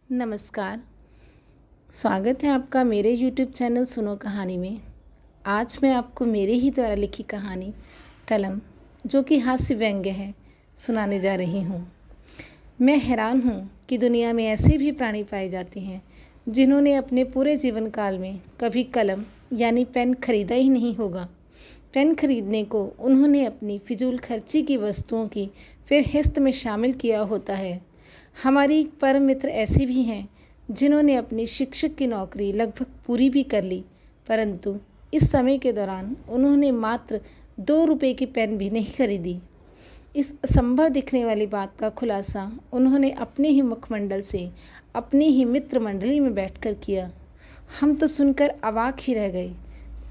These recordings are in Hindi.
नमस्कार। स्वागत है आपका मेरे YouTube चैनल सुनो कहानी में। आज मैं आपको मेरे ही द्वारा लिखी कहानी कलम, जो कि हास्य व्यंग्य है, सुनाने जा रही हूँ। मैं हैरान हूँ कि दुनिया में ऐसे भी प्राणी पाए जाते हैं जिन्होंने अपने पूरे जीवन काल में कभी कलम यानी पेन खरीदा ही नहीं होगा। पेन खरीदने को उन्होंने अपनी फिजूल खर्ची की वस्तुओं की फहरिस्त में शामिल किया होता है। हमारी परम मित्र ऐसे भी हैं जिन्होंने अपनी शिक्षक की नौकरी लगभग पूरी भी कर ली, परंतु इस समय के दौरान उन्होंने मात्र 2 रुपये की पेन भी नहीं खरीदी। इस असंभव दिखने वाली बात का खुलासा उन्होंने अपने ही मुखमंडल से अपनी ही मित्र मंडली में बैठकर किया। हम तो सुनकर अवाक ही रह गए।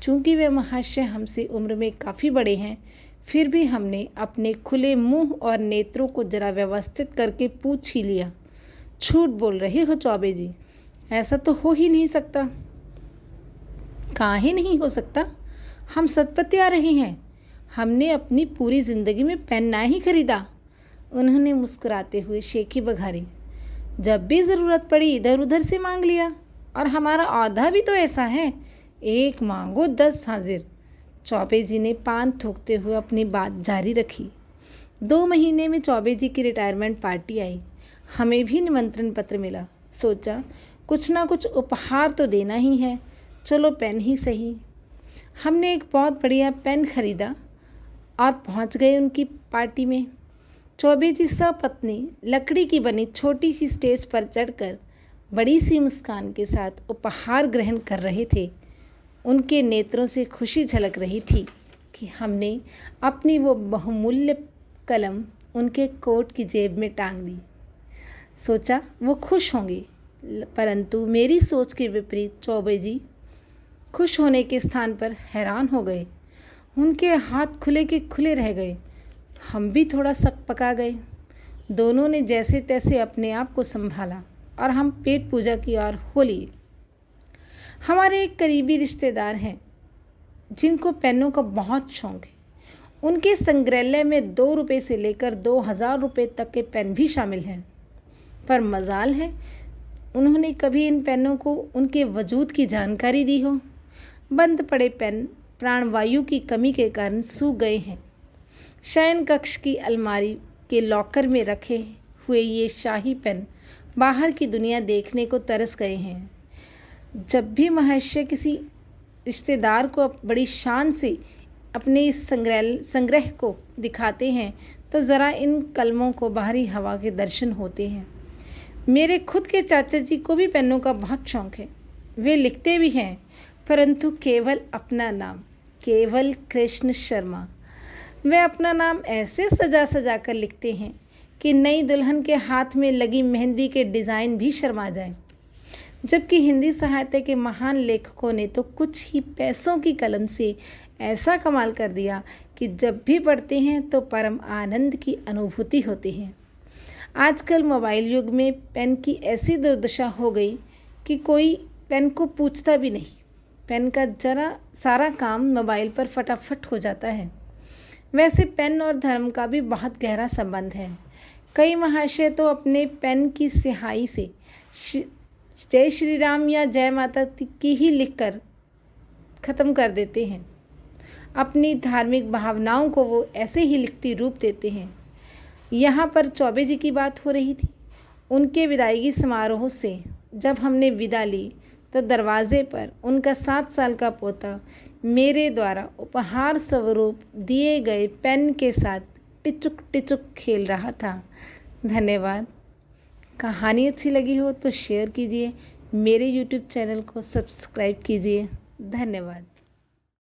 चूँकि वे महाशय हमसे उम्र में काफ़ी बड़े हैं, फिर भी हमने अपने खुले मुंह और नेत्रों को जरा व्यवस्थित करके पूछ ही लिया, झूठ बोल रहे हो चौबे जी, ऐसा तो हो ही नहीं सकता। काहे नहीं हो सकता, हम सच बता रहे हैं। हमने अपनी पूरी ज़िंदगी में पेन ना ही खरीदा। उन्होंने मुस्कुराते हुए शेखी बघारी। जब भी ज़रूरत पड़ी इधर उधर से मांग लिया, और हमारा औधा भी तो ऐसा है, एक मांगो 10 हाजिर। चौबे जी ने पान थूकते हुए अपनी बात जारी रखी। 2 महीने में चौबे जी की रिटायरमेंट पार्टी आई। हमें भी निमंत्रण पत्र मिला। सोचा कुछ ना कुछ उपहार तो देना ही है, चलो पेन ही सही। हमने एक बहुत बढ़िया पेन खरीदा और पहुंच गए उनकी पार्टी में। चौबे जी सपत्नी लकड़ी की बनी छोटी सी स्टेज पर चढ़कर बड़ी सी मुस्कान के साथ उपहार ग्रहण कर रहे थे। उनके नेत्रों से खुशी झलक रही थी कि हमने अपनी वो बहुमूल्य कलम उनके कोट की जेब में टांग दी। सोचा वो खुश होंगे, परंतु मेरी सोच के विपरीत चौबे जी खुश होने के स्थान पर हैरान हो गए। उनके हाथ खुले के खुले रह गए। हम भी थोड़ा सकपका गए। दोनों ने जैसे तैसे अपने आप को संभाला और हम पेट पूजा की ओर हो लिए। हमारे एक करीबी रिश्तेदार हैं जिनको पेनों का बहुत शौक है। उनके संग्रहालय में 2 रुपये से लेकर 2000 रुपये तक के पेन भी शामिल हैं। पर मजाल है उन्होंने कभी इन पेनों को उनके वजूद की जानकारी दी हो। बंद पड़े पेन प्राणवायु की कमी के कारण सूख गए हैं। शयन कक्ष की अलमारी के लॉकर में रखे हुए ये शाही पेन बाहर की दुनिया देखने को तरस गए हैं। जब भी महाशय किसी रिश्तेदार को बड़ी शान से अपने इस संग्रह को दिखाते हैं तो ज़रा इन कलमों को बाहरी हवा के दर्शन होते हैं। मेरे खुद के चाचा जी को भी पेनों का बहुत शौक है। वे लिखते भी हैं, परंतु केवल अपना नाम, केवल कृष्ण शर्मा। वे अपना नाम ऐसे सजा सजा कर लिखते हैं कि नई दुल्हन के हाथ में लगी मेहंदी के डिज़ाइन भी शर्मा जाए। जबकि हिंदी साहित्य के महान लेखकों ने तो कुछ ही पैसों की कलम से ऐसा कमाल कर दिया कि जब भी पढ़ते हैं तो परम आनंद की अनुभूति होती है। आजकल मोबाइल युग में पेन की ऐसी दुर्दशा हो गई कि कोई पेन को पूछता भी नहीं। पेन का जरा सारा काम मोबाइल पर फटाफट हो जाता है। वैसे पेन और धर्म का भी बहुत गहरा संबंध है। कई महाशय तो अपने पेन की स्याही से जय श्री राम या जय माता की ही लिखकर ख़त्म कर देते हैं। अपनी धार्मिक भावनाओं को वो ऐसे ही लिखती रूप देते हैं। यहाँ पर चौबे जी की बात हो रही थी। उनके विदाईगी समारोह से जब हमने विदा ली तो दरवाजे पर उनका 7 साल का पोता मेरे द्वारा उपहार स्वरूप दिए गए पेन के साथ टिचुक टिचुक खेल रहा था। धन्यवाद। कहानी अच्छी लगी हो तो शेयर कीजिए, मेरे YouTube चैनल को सब्सक्राइब कीजिए। धन्यवाद।